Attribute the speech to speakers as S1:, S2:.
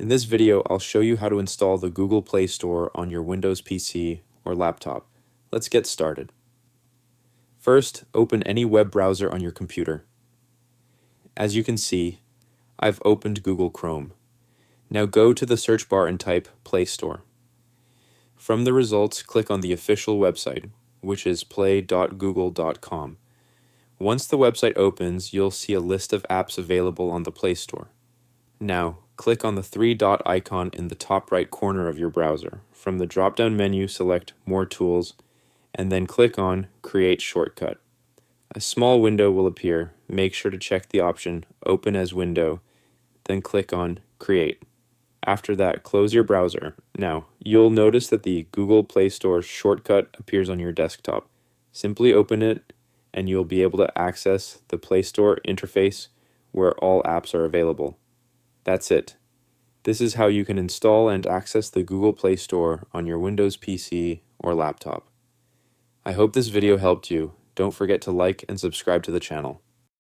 S1: In this video, I'll show you how to install the Google Play Store on your Windows PC or laptop. Let's get started. First, open any web browser on your computer. As you can see, I've opened Google Chrome. Now go to the search bar and type Play Store. From the results, click on the official website, which is play.google.com. Once the website opens, you'll see a list of apps available on the Play Store. Now, click on the three-dot icon in the top right corner of your browser. From the drop-down menu, select More Tools, and then click on Create Shortcut. A small window will appear. Make sure to check the option Open as Window, then click on Create. After that, close your browser. Now, you'll notice that the Google Play Store shortcut appears on your desktop. Simply open it, and you'll be able to access the Play Store interface where all apps are available. That's it. This is how you can install and access the Google Play Store on your Windows PC or laptop. I hope this video helped you. Don't forget to like and subscribe to the channel.